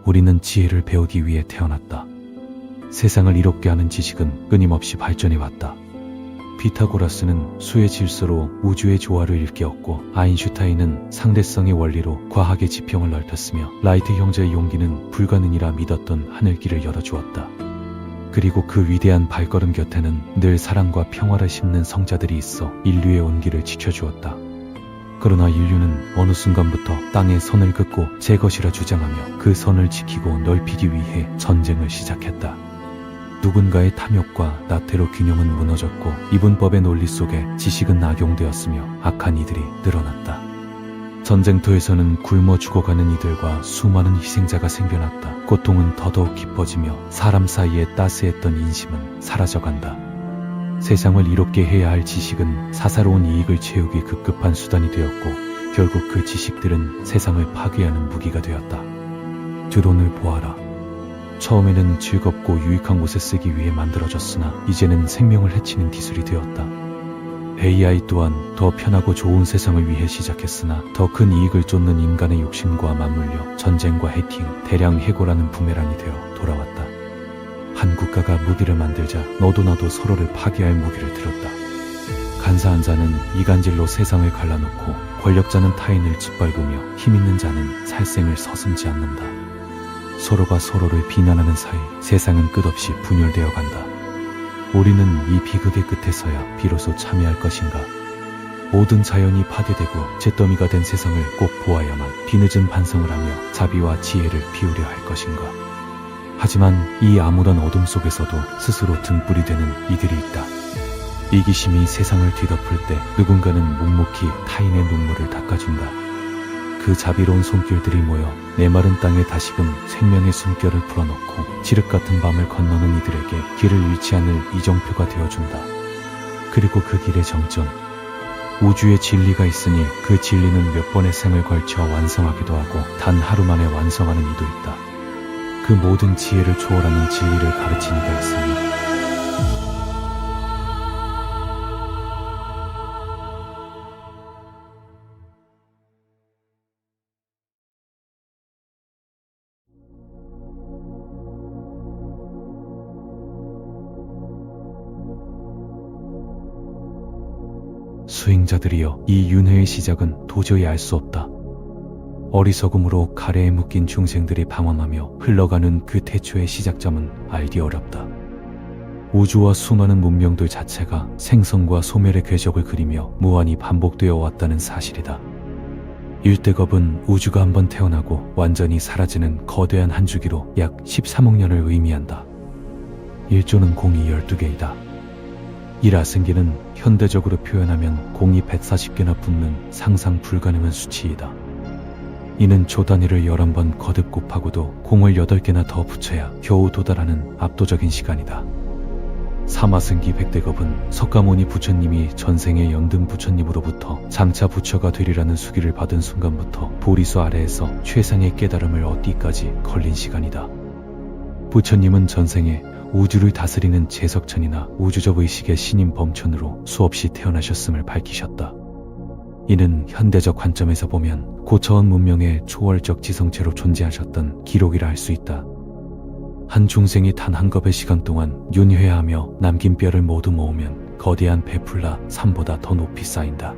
우리는 지혜를 배우기 위해 태어났다. 세상을 이롭게 하는 지식은 끊임없이 발전해왔다. 피타고라스는 수의 질서로 우주의 조화를 일깨웠고, 아인슈타인은 상대성의 원리로 과학의 지평을 넓혔으며, 라이트 형제의 용기는 불가능이라 믿었던 하늘길을 열어주었다. 그리고 그 위대한 발걸음 곁에는 늘 사랑과 평화를 심는 성자들이 있어 인류의 온기를 지켜주었다. 그러나 인류는 어느 순간부터 땅의 선을 긋고 제 것이라 주장하며 그 선을 지키고 넓히기 위해 전쟁을 시작했다. 누군가의 탐욕과 나태로 균형은 무너졌고, 이분법의 논리 속에 지식은 악용되었으며 악한 이들이 늘어났다. 전쟁터에서는 굶어 죽어가는 이들과 수많은 희생자가 생겨났다. 고통은 더더욱 깊어지며 사람 사이에 따스했던 인심은 사라져간다. 세상을 이롭게 해야 할 지식은 사사로운 이익을 채우기 급급한 수단이 되었고, 결국 그 지식들은 세상을 파괴하는 무기가 되었다. 드론을 보아라. 처음에는 즐겁고 유익한 곳에 쓰기 위해 만들어졌으나 이제는 생명을 해치는 기술이 되었다. AI 또한 더 편하고 좋은 세상을 위해 시작했으나 더 큰 이익을 쫓는 인간의 욕심과 맞물려 전쟁과 해킹, 대량 해고라는 부메랑이 되어 돌아왔다. 한 국가가 무기를 만들자 너도 나도 서로를 파괴할 무기를 들었다. 간사한 자는 이간질로 세상을 갈라놓고, 권력자는 타인을 짓밟으며 힘있는 자는 살생을 서슴지 않는다. 서로가 서로를 비난하는 사이 세상은 끝없이 분열되어 간다. 우리는 이 비극의 끝에서야 비로소 참여할 것인가? 모든 자연이 파괴되고 잿더미가 된 세상을 꼭 보아야만 뒤늦은 반성을 하며 자비와 지혜를 비우려 할 것인가? 하지만 이 아무런 어둠 속에서도 스스로 등불이 되는 이들이 있다. 이기심이 세상을 뒤덮을 때 누군가는 묵묵히 타인의 눈물을 닦아준다. 그 자비로운 손길들이 모여 메마른 땅에 다시금 생명의 숨결을 불어넣고 지륵같은 밤을 건너는 이들에게 길을 잃지 않을 이정표가 되어준다. 그리고 그 길의 정점, 우주의 진리가 있으니 그 진리는 몇 번의 생을 걸쳐 완성하기도 하고 단 하루 만에 완성하는 이도 있다. 그 모든 지혜를 초월하는 진리를 가르친 이가 있으니 수행자들이여, 이 윤회의 시작은 도저히 알 수 없다. 어리석음으로 가래에 묶인 중생들이 방황하며 흘러가는 그 태초의 시작점은 알기 어렵다. 우주와 수많은 문명들 자체가 생성과 소멸의 궤적을 그리며 무한히 반복되어 왔다는 사실이다. 일대겁은 우주가 한번 태어나고 완전히 사라지는 거대한 한 주기로 약 13억 년을 의미한다. 1조는 공이 12개이다. 일아생기는 현대적으로 표현하면 공이 140개나 붙는 상상 불가능한 수치이다. 이는 조 단위를 11번 거듭 곱하고도 공을 8개나 더 붙여야 겨우 도달하는 압도적인 시간이다. 사마생기 백대겁은 석가모니 부처님이 전생의 연등 부처님으로부터 장차 부처가 되리라는 수기를 받은 순간부터 보리수 아래에서 최상의 깨달음을 얻기까지 걸린 시간이다. 부처님은 전생에 우주를 다스리는 제석천이나 우주적 의식의 신임 범천으로 수없이 태어나셨음을 밝히셨다. 이는 현대적 관점에서 보면 고차원 문명의 초월적 지성체로 존재하셨던 기록이라 할 수 있다. 한 중생이 단 한 겁의 시간 동안 윤회하며 남긴 뼈를 모두 모으면 거대한 베풀라 산보다 더 높이 쌓인다.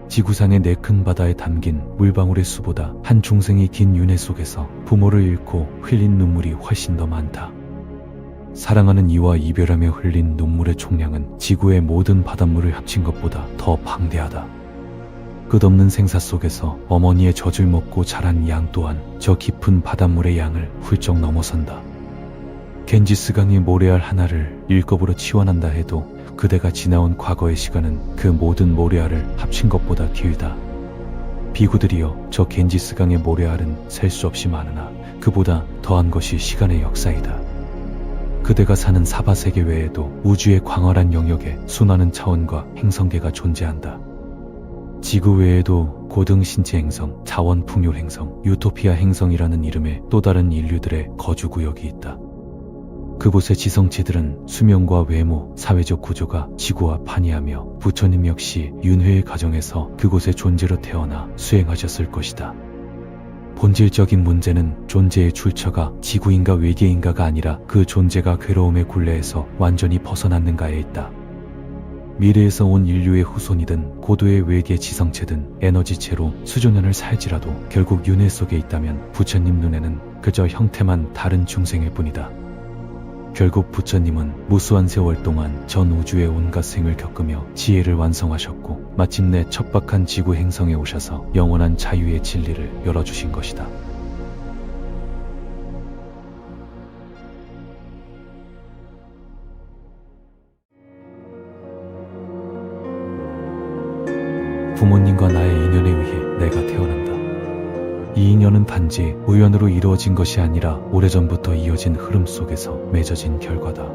지구상의 네 큰 바다에 담긴 물방울의 수보다 한 중생이 긴 윤회 속에서 부모를 잃고 흘린 눈물이 훨씬 더 많다. 사랑하는 이와 이별하며 흘린 눈물의 총량은 지구의 모든 바닷물을 합친 것보다 더 방대하다. 끝없는 생사 속에서 어머니의 젖을 먹고 자란 양 또한 저 깊은 바닷물의 양을 훌쩍 넘어선다. 겐지스강의 모래알 하나를 일겁으로 치환한다 해도 그대가 지나온 과거의 시간은 그 모든 모래알을 합친 것보다 길다. 비구들이여, 저 겐지스강의 모래알은 셀 수 없이 많으나 그보다 더한 것이 시간의 역사이다. 그대가 사는 사바세계 외에도 우주의 광활한 영역에 수많은 차원과 행성계가 존재한다. 지구 외에도 고등신지 행성, 자원풍요 행성, 유토피아 행성이라는 이름의 또 다른 인류들의 거주구역이 있다. 그곳의 지성체들은 수명과 외모, 사회적 구조가 지구와 판이하며 부처님 역시 윤회의 과정에서 그곳의 존재로 태어나 수행하셨을 것이다. 본질적인 문제는 존재의 출처가 지구인가 외계인가가 아니라 그 존재가 괴로움의 굴레에서 완전히 벗어났는가에 있다. 미래에서 온 인류의 후손이든 고도의 외계 지성체든 에너지체로 수조년을 살지라도 결국 윤회 속에 있다면 부처님 눈에는 그저 형태만 다른 중생일 뿐이다. 결국 부처님은 무수한 세월 동안 전 우주의 온갖 생을 겪으며 지혜를 완성하셨고 마침내 척박한 지구 행성에 오셔서 영원한 자유의 진리를 열어주신 것이다. 부모님과 나의 인연에 의해 내가 태어난다. 이 인연은 단지 우연으로 이루어진 것이 아니라 오래전부터 이어진 흐름 속에서 맺어진 결과다.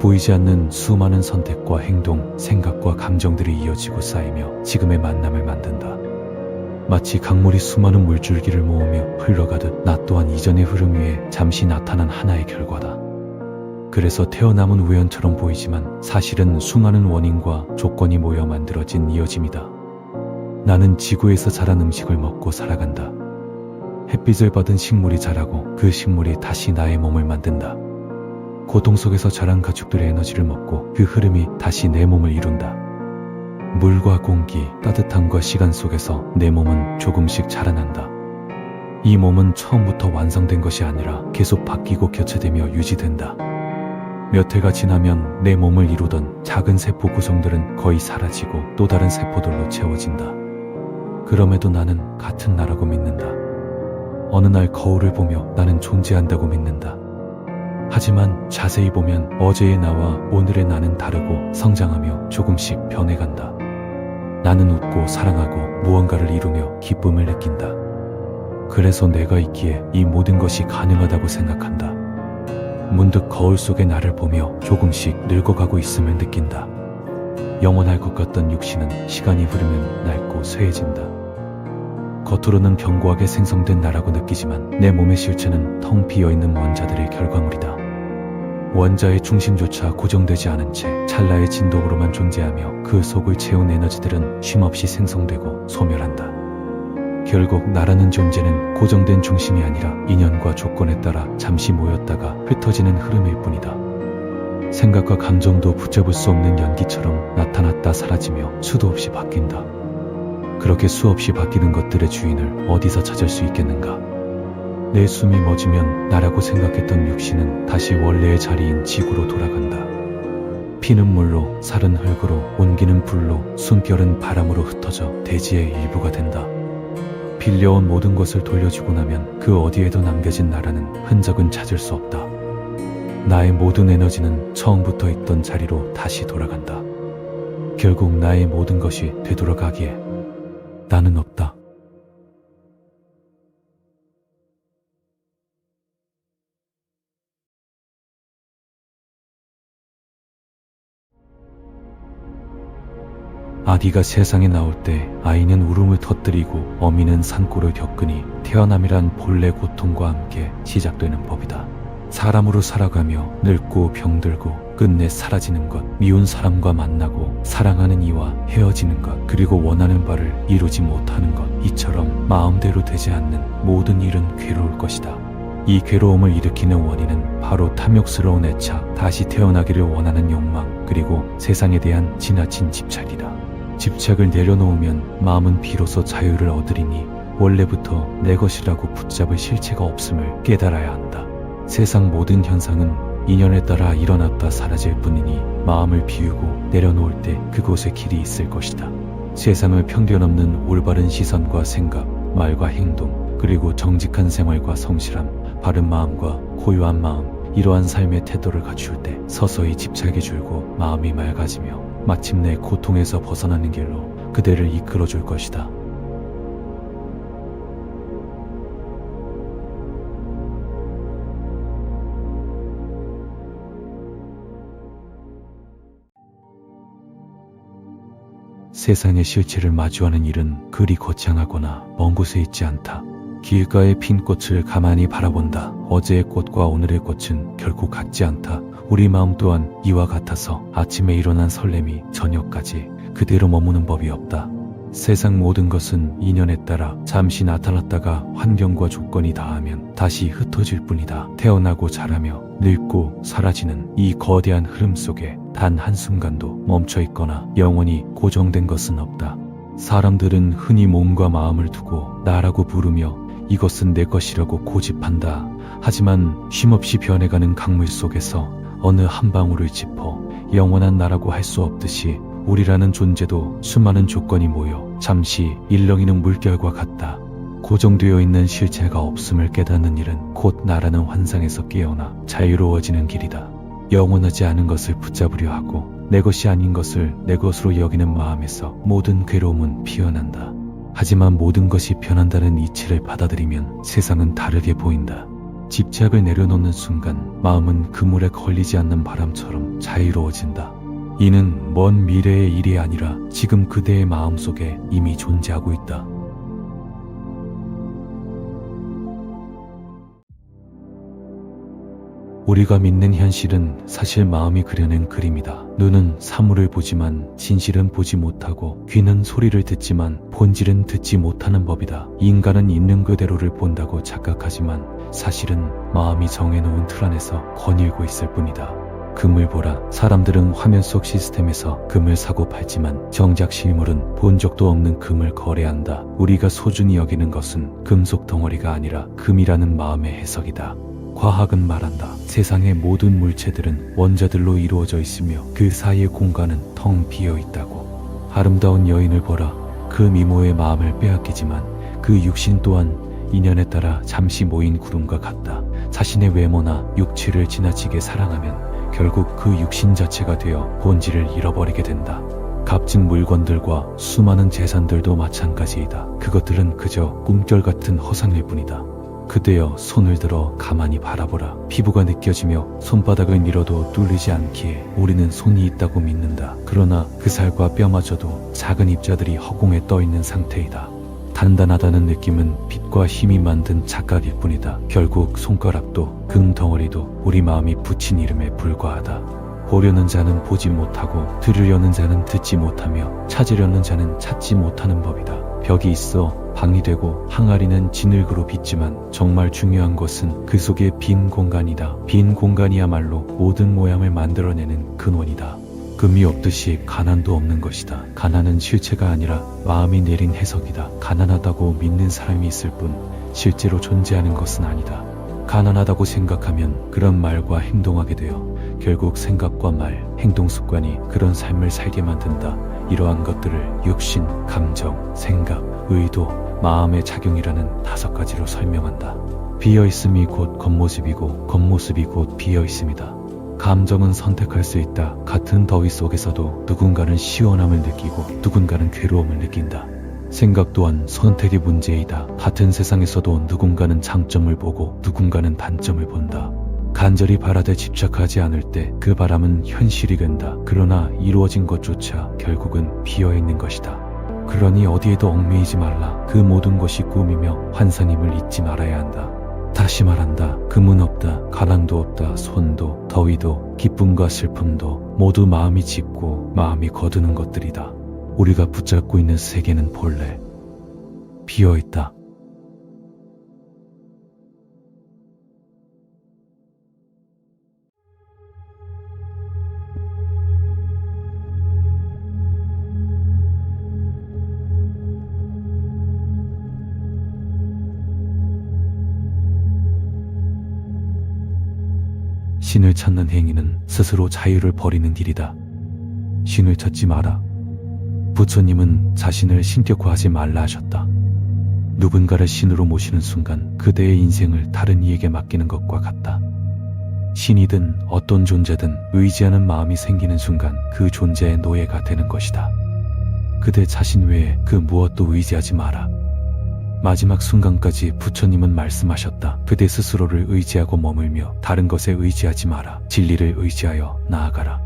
보이지 않는 수많은 선택과 행동, 생각과 감정들이 이어지고 쌓이며 지금의 만남을 만든다. 마치 강물이 수많은 물줄기를 모으며 흘러가듯 나 또한 이전의 흐름 위에 잠시 나타난 하나의 결과다. 그래서 태어남은 우연처럼 보이지만 사실은 수많은 원인과 조건이 모여 만들어진 이어짐이다. 나는 지구에서 자란 음식을 먹고 살아간다. 햇빛을 받은 식물이 자라고 그 식물이 다시 나의 몸을 만든다. 고통 속에서 자란 가축들의 에너지를 먹고 그 흐름이 다시 내 몸을 이룬다. 물과 공기, 따뜻함과 시간 속에서 내 몸은 조금씩 자라난다. 이 몸은 처음부터 완성된 것이 아니라 계속 바뀌고 교체되며 유지된다. 몇 해가 지나면 내 몸을 이루던 작은 세포 구성들은 거의 사라지고 또 다른 세포들로 채워진다. 그럼에도 나는 같은 나라고 믿는다. 어느 날 거울을 보며 나는 존재한다고 믿는다. 하지만 자세히 보면 어제의 나와 오늘의 나는 다르고 성장하며 조금씩 변해간다. 나는 웃고 사랑하고 무언가를 이루며 기쁨을 느낀다. 그래서 내가 있기에 이 모든 것이 가능하다고 생각한다. 문득 거울 속의 나를 보며 조금씩 늙어가고 있음을 느낀다. 영원할 것 같던 육신은 시간이 흐르면 낡고 쇠해진다. 겉으로는 견고하게 생성된 나라고 느끼지만 내 몸의 실체는 텅 비어있는 원자들의 결과물이다. 원자의 중심조차 고정되지 않은 채 찰나의 진동으로만 존재하며 그 속을 채운 에너지들은 쉼없이 생성되고 소멸한다. 결국 나라는 존재는 고정된 중심이 아니라 인연과 조건에 따라 잠시 모였다가 흩어지는 흐름일 뿐이다. 생각과 감정도 붙잡을 수 없는 연기처럼 나타났다 사라지며 수도 없이 바뀐다. 그렇게 수없이 바뀌는 것들의 주인을 어디서 찾을 수 있겠는가? 내 숨이 멎으면 나라고 생각했던 육신은 다시 원래의 자리인 지구로 돌아간다. 피는 물로, 살은 흙으로, 온기는 불로, 숨결은 바람으로 흩어져 대지의 일부가 된다. 빌려온 모든 것을 돌려주고 나면 그 어디에도 남겨진 나라는 흔적은 찾을 수 없다. 나의 모든 에너지는 처음부터 있던 자리로 다시 돌아간다. 결국 나의 모든 것이 되돌아가기에 나는 없다. 아기가 세상에 나올 때 아이는 울음을 터뜨리고 어미는 산골을 겪으니 태어남이란 본래 고통과 함께 시작되는 법이다. 사람으로 살아가며 늙고 병들고 끝내 사라지는 것, 미운 사람과 만나고 사랑하는 이와 헤어지는 것, 그리고 원하는 바를 이루지 못하는 것, 이처럼 마음대로 되지 않는 모든 일은 괴로울 것이다. 이 괴로움을 일으키는 원인은 바로 탐욕스러운 애착, 다시 태어나기를 원하는 욕망, 그리고 세상에 대한 지나친 집착이다. 집착을 내려놓으면 마음은 비로소 자유를 얻으리니 원래부터 내 것이라고 붙잡을 실체가 없음을 깨달아야 한다. 세상 모든 현상은 인연에 따라 일어났다 사라질 뿐이니 마음을 비우고 내려놓을 때 그곳에 길이 있을 것이다. 세상을 편견 없는 올바른 시선과 생각, 말과 행동, 그리고 정직한 생활과 성실함, 바른 마음과 고요한 마음, 이러한 삶의 태도를 갖출 때 서서히 집착이 줄고 마음이 맑아지며 마침내 고통에서 벗어나는 길로 그대를 이끌어 줄 것이다. 세상의 실체를 마주하는 일은 그리 거창하거나 먼 곳에 있지 않다. 길가의 핀 꽃을 가만히 바라본다. 어제의 꽃과 오늘의 꽃은 결코 같지 않다. 우리 마음 또한 이와 같아서 아침에 일어난 설렘이 저녁까지 그대로 머무는 법이 없다. 세상 모든 것은 인연에 따라 잠시 나타났다가 환경과 조건이 닿으면 다시 흩어질 뿐이다. 태어나고 자라며 늙고 사라지는 이 거대한 흐름 속에 단 한순간도 멈춰 있거나 영원히 고정된 것은 없다. 사람들은 흔히 몸과 마음을 두고 나라고 부르며 이것은 내 것이라고 고집한다. 하지만 쉼없이 변해가는 강물 속에서 어느 한 방울을 짚어 영원한 나라고 할 수 없듯이 우리라는 존재도 수많은 조건이 모여 잠시 일렁이는 물결과 같다. 고정되어 있는 실체가 없음을 깨닫는 일은 곧 나라는 환상에서 깨어나 자유로워지는 길이다. 영원하지 않은 것을 붙잡으려 하고 내 것이 아닌 것을 내 것으로 여기는 마음에서 모든 괴로움은 피어난다. 하지만 모든 것이 변한다는 이치를 받아들이면 세상은 다르게 보인다. 집착을 내려놓는 순간 마음은 그물에 걸리지 않는 바람처럼 자유로워진다. 이는 먼 미래의 일이 아니라 지금 그대의 마음속에 이미 존재하고 있다. 우리가 믿는 현실은 사실 마음이 그려낸 그림이다. 눈은 사물을 보지만 진실은 보지 못하고, 귀는 소리를 듣지만 본질은 듣지 못하는 법이다. 인간은 있는 그대로를 본다고 착각하지만 사실은 마음이 정해놓은 틀 안에서 거닐고 있을 뿐이다. 금을 보라. 사람들은 화면 속 시스템에서 금을 사고 팔지만 정작 실물은 본 적도 없는 금을 거래한다. 우리가 소중히 여기는 것은 금속 덩어리가 아니라 금이라는 마음의 해석이다. 과학은 말한다. 세상의 모든 물체들은 원자들로 이루어져 있으며 그 사이의 공간은 텅 비어 있다고. 아름다운 여인을 보라. 그 미모의 마음을 빼앗기지만 그 육신 또한 인연에 따라 잠시 모인 구름과 같다. 자신의 외모나 육체를 지나치게 사랑하면 결국 그 육신 자체가 되어 본질을 잃어버리게 된다. 값진 물건들과 수많은 재산들도 마찬가지이다. 그것들은 그저 꿈결 같은 허상일 뿐이다. 그대여 손을 들어 가만히 바라보라. 피부가 느껴지며 손바닥을 밀어도 뚫리지 않기에 우리는 손이 있다고 믿는다. 그러나 그 살과 뼈마저도 작은 입자들이 허공에 떠있는 상태이다. 단단하다는 느낌은 빛과 힘이 만든 착각일 뿐이다. 결국 손가락도 금덩어리도 우리 마음이 붙인 이름에 불과하다. 보려는 자는 보지 못하고 들으려는 자는 듣지 못하며 찾으려는 자는 찾지 못하는 법이다. 벽이 있어 방이 되고 항아리는 진흙으로 빚지만 정말 중요한 것은 그 속에 빈 공간이다. 빈 공간이야말로 모든 모양을 만들어내는 근원이다. 금이 없듯이 가난도 없는 것이다. 가난은 실체가 아니라 마음이 내린 해석이다. 가난하다고 믿는 사람이 있을 뿐 실제로 존재하는 것은 아니다. 가난하다고 생각하면 그런 말과 행동하게 되어 결국 생각과 말, 행동 습관이 그런 삶을 살게 만든다. 이러한 것들을 육신, 감정, 생각, 의도, 마음의 작용이라는 5가지로 설명한다. 비어있음이 곧 겉모습이고 겉모습이 곧 비어있음이다. 감정은 선택할 수 있다. 같은 더위 속에서도 누군가는 시원함을 느끼고 누군가는 괴로움을 느낀다. 생각 또한 선택의 문제이다. 같은 세상에서도 누군가는 장점을 보고 누군가는 단점을 본다. 간절히 바라되 집착하지 않을 때 그 바람은 현실이 된다. 그러나 이루어진 것조차 결국은 비어있는 것이다. 그러니 어디에도 얽매이지 말라. 그 모든 것이 꿈이며 환상임을 잊지 말아야 한다. 다시 말한다. 금은 없다. 가난도 없다. 손도, 더위도, 기쁨과 슬픔도 모두 마음이 짓고 마음이 거두는 것들이다. 우리가 붙잡고 있는 세계는 본래 비어있다. 신을 찾는 행위는 스스로 자유를 버리는 길이다. 신을 찾지 마라. 부처님은 자신을 신격화하지 말라 하셨다. 누군가를 신으로 모시는 순간 그대의 인생을 다른 이에게 맡기는 것과 같다. 신이든 어떤 존재든 의지하는 마음이 생기는 순간 그 존재의 노예가 되는 것이다. 그대 자신 외에 그 무엇도 의지하지 마라. 마지막 순간까지 부처님은 말씀하셨다. 그대 스스로를 의지하고 머물며 다른 것에 의지하지 마라. 진리를 의지하여 나아가라.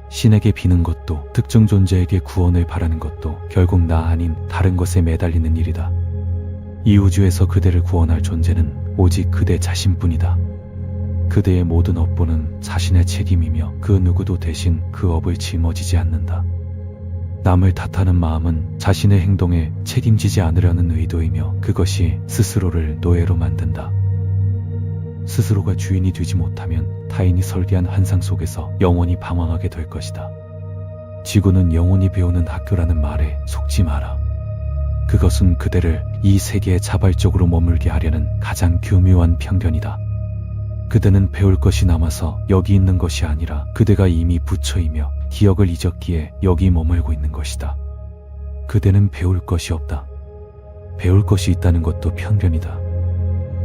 신에게 비는 것도 특정 존재에게 구원을 바라는 것도 결국 나 아닌 다른 것에 매달리는 일이다. 이 우주에서 그대를 구원할 존재는 오직 그대 자신뿐이다. 그대의 모든 업보는 자신의 책임이며 그 누구도 대신 그 업을 짊어지지 않는다. 남을 탓하는 마음은 자신의 행동에 책임지지 않으려는 의도이며 그것이 스스로를 노예로 만든다. 스스로가 주인이 되지 못하면 타인이 설계한 환상 속에서 영원히 방황하게 될 것이다. 지구는 영원히 배우는 학교라는 말에 속지 마라. 그것은 그대를 이 세계에 자발적으로 머물게 하려는 가장 교묘한 편견이다. 그대는 배울 것이 남아서 여기 있는 것이 아니라 그대가 이미 부처이며 기억을 잊었기에 여기 머물고 있는 것이다. 그대는 배울 것이 없다. 배울 것이 있다는 것도 편견이다.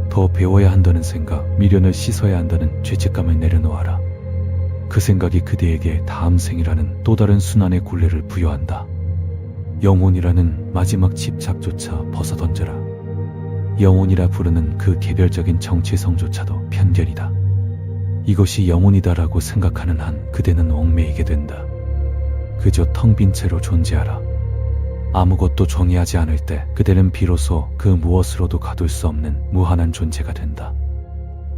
더 배워야 한다는 생각, 미련을 씻어야 한다는 죄책감을 내려놓아라. 그 생각이 그대에게 다음 생이라는 또 다른 순환의 굴레를 부여한다. 영혼이라는 마지막 집착조차 벗어던져라. 영혼이라 부르는 그 개별적인 정체성조차도 편견이다. 이것이 영혼이다라고 생각하는 한 그대는 얽매이게 된다. 그저 텅 빈 채로 존재하라. 아무것도 정의하지 않을 때 그대는 비로소 그 무엇으로도 가둘 수 없는 무한한 존재가 된다.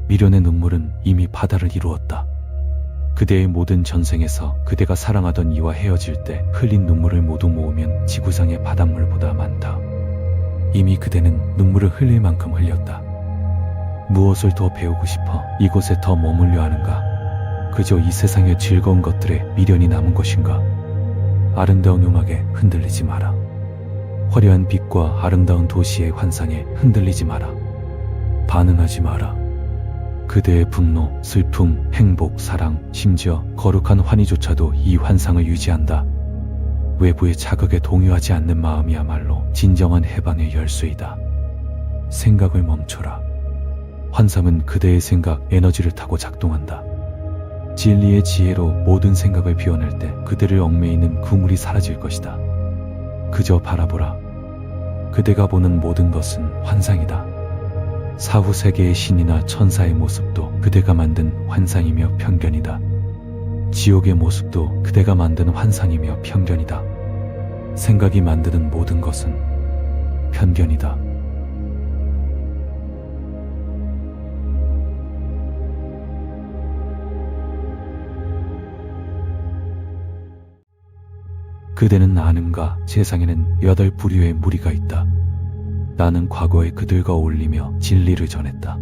미련의 눈물은 이미 바다를 이루었다. 그대의 모든 전생에서 그대가 사랑하던 이와 헤어질 때 흘린 눈물을 모두 모으면 지구상의 바닷물보다 많다. 이미 그대는 눈물을 흘릴 만큼 흘렸다. 무엇을 더 배우고 싶어 이곳에 더 머물려 하는가? 그저 이 세상의 즐거운 것들에 미련이 남은 것인가? 아름다운 음악에 흔들리지 마라. 화려한 빛과 아름다운 도시의 환상에 흔들리지 마라. 반응하지 마라. 그대의 분노, 슬픔, 행복, 사랑, 심지어 거룩한 환희조차도 이 환상을 유지한다. 외부의 자극에 동요하지 않는 마음이야말로 진정한 해방의 열쇠이다. 생각을 멈춰라. 환상은 그대의 생각, 에너지를 타고 작동한다. 진리의 지혜로 모든 생각을 비워낼 때 그대를 얽매이는 그물이 사라질 것이다. 그저 바라보라. 그대가 보는 모든 것은 환상이다. 사후 세계의 신이나 천사의 모습도 그대가 만든 환상이며 편견이다. 지옥의 모습도 그대가 만든 환상이며 편견이다. 생각이 만드는 모든 것은 편견이다. 그대는 아는가? 세상에는 8부류의 무리가 있다. 나는 과거에 그들과 어울리며 진리를 전했다.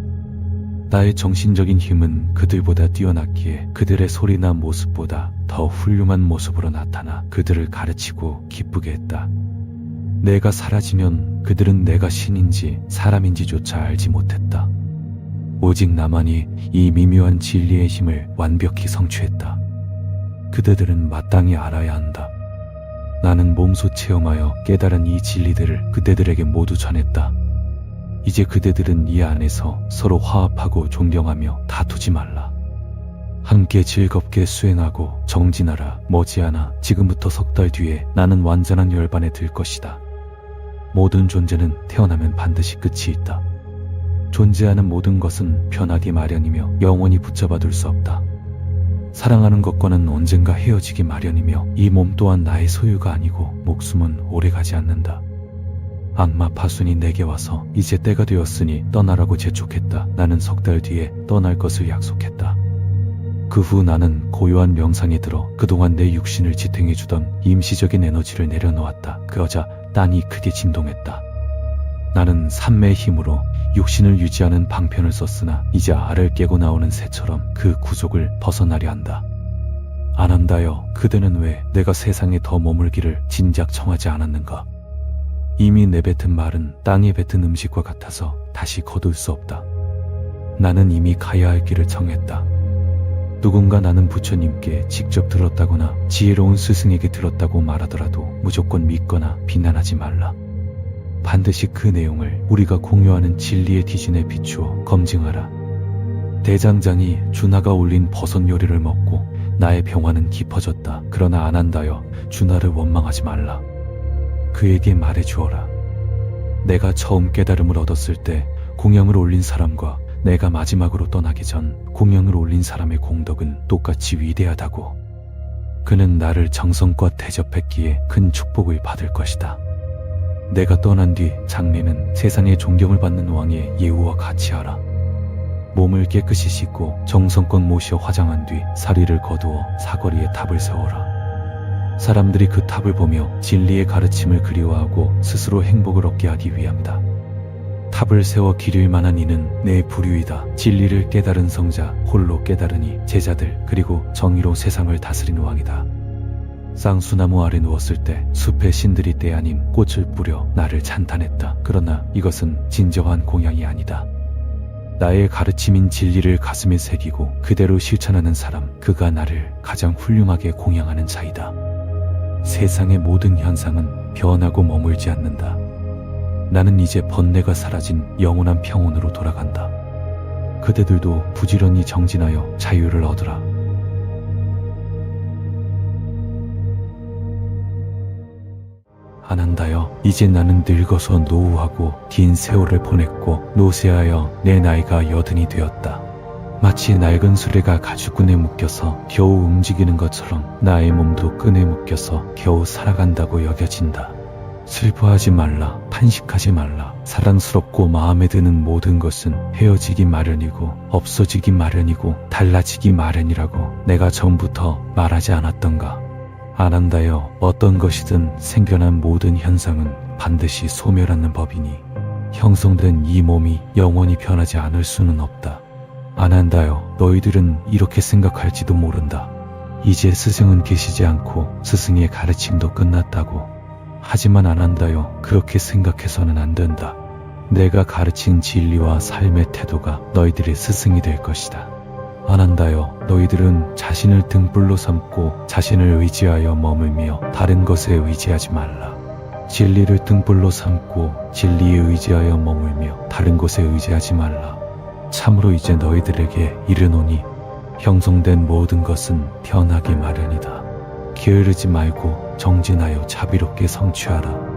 나의 정신적인 힘은 그들보다 뛰어났기에 그들의 소리나 모습보다 더 훌륭한 모습으로 나타나 그들을 가르치고 기쁘게 했다. 내가 사라지면 그들은 내가 신인지 사람인지조차 알지 못했다. 오직 나만이 이 미묘한 진리의 힘을 완벽히 성취했다. 그대들은 마땅히 알아야 한다. 나는 몸소 체험하여 깨달은 이 진리들을 그대들에게 모두 전했다. 이제 그대들은 이 안에서 서로 화합하고 존경하며 다투지 말라. 함께 즐겁게 수행하고 정진하라. 머지않아 지금부터 석 달 뒤에 나는 완전한 열반에 들 것이다. 모든 존재는 태어나면 반드시 끝이 있다. 존재하는 모든 것은 변하기 마련이며 영원히 붙잡아둘 수 없다. 사랑하는 것과는 언젠가 헤어지기 마련이며 이 몸 또한 나의 소유가 아니고 목숨은 오래가지 않는다. 악마 파순이 내게 와서 이제 때가 되었으니 떠나라고 재촉했다. 나는 석 달 뒤에 떠날 것을 약속했다. 그 후 나는 고요한 명상에 들어 그동안 내 육신을 지탱해주던 임시적인 에너지를 내려놓았다. 그러자 땅이 크게 진동했다. 나는 산매의 힘으로 육신을 유지하는 방편을 썼으나 이제 알을 깨고 나오는 새처럼 그 구속을 벗어나려 한다. 아난다여, 그대는 왜 내가 세상에 더 머물기를 진작 청하지 않았는가? 이미 내뱉은 말은 땅에 뱉은 음식과 같아서 다시 거둘 수 없다. 나는 이미 가야 할 길을 정했다. 누군가 나는 부처님께 직접 들었다거나 지혜로운 스승에게 들었다고 말하더라도 무조건 믿거나 비난하지 말라. 반드시 그 내용을 우리가 공유하는 진리의 기준에 비추어 검증하라. 대장장이 준하가 올린 버섯 요리를 먹고 나의 병화는 깊어졌다. 그러나 아난다여, 준하를 원망하지 말라. 그에게 말해주어라. 내가 처음 깨달음을 얻었을 때 공양을 올린 사람과 내가 마지막으로 떠나기 전 공양을 올린 사람의 공덕은 똑같이 위대하다고. 그는 나를 정성껏 대접했기에 큰 축복을 받을 것이다. 내가 떠난 뒤 장례는 세상에 존경을 받는 왕의 예우와 같이 하라. 몸을 깨끗이 씻고 정성껏 모셔 화장한 뒤 사리를 거두어 사거리에 탑을 세워라. 사람들이 그 탑을 보며 진리의 가르침을 그리워하고 스스로 행복을 얻게 하기 위함이다. 탑을 세워 기릴 만한 이는 내 부류이다. 진리를 깨달은 성자, 홀로 깨달으니 제자들, 그리고 정의로 세상을 다스린 왕이다. 쌍수나무 아래 누웠을 때 숲의 신들이 때 아닌 꽃을 뿌려 나를 찬탄했다. 그러나 이것은 진정한 공양이 아니다. 나의 가르침인 진리를 가슴에 새기고 그대로 실천하는 사람, 그가 나를 가장 훌륭하게 공양하는 자이다. 세상의 모든 현상은 변하고 머물지 않는다. 나는 이제 번뇌가 사라진 영원한 평온으로 돌아간다. 그대들도 부지런히 정진하여 자유를 얻으라. 아난다여, 이제 나는 늙어서 노후하고 긴 세월을 보냈고 노쇠하여 내 나이가 80이 되었다. 마치 낡은 수레가 가죽끈에 묶여서 겨우 움직이는 것처럼 나의 몸도 끈에 묶여서 겨우 살아간다고 여겨진다. 슬퍼하지 말라, 탄식하지 말라. 사랑스럽고 마음에 드는 모든 것은 헤어지기 마련이고 없어지기 마련이고 달라지기 마련이라고 내가 전부터 말하지 않았던가. 아난다여, 어떤 것이든 생겨난 모든 현상은 반드시 소멸하는 법이니 형성된 이 몸이 영원히 변하지 않을 수는 없다. 아난다여, 너희들은 이렇게 생각할지도 모른다. 이제 스승은 계시지 않고 스승의 가르침도 끝났다고. 하지만 아난다여, 그렇게 생각해서는 안 된다. 내가 가르친 진리와 삶의 태도가 너희들의 스승이 될 것이다. 아난다여, 너희들은 자신을 등불로 삼고 자신을 의지하여 머물며 다른 것에 의지하지 말라. 진리를 등불로 삼고 진리에 의지하여 머물며 다른 것에 의지하지 말라. 참으로 이제 너희들에게 이르노니 형성된 모든 것은 변하기 마련이다. 게으르지 말고 정진하여 자비롭게 성취하라.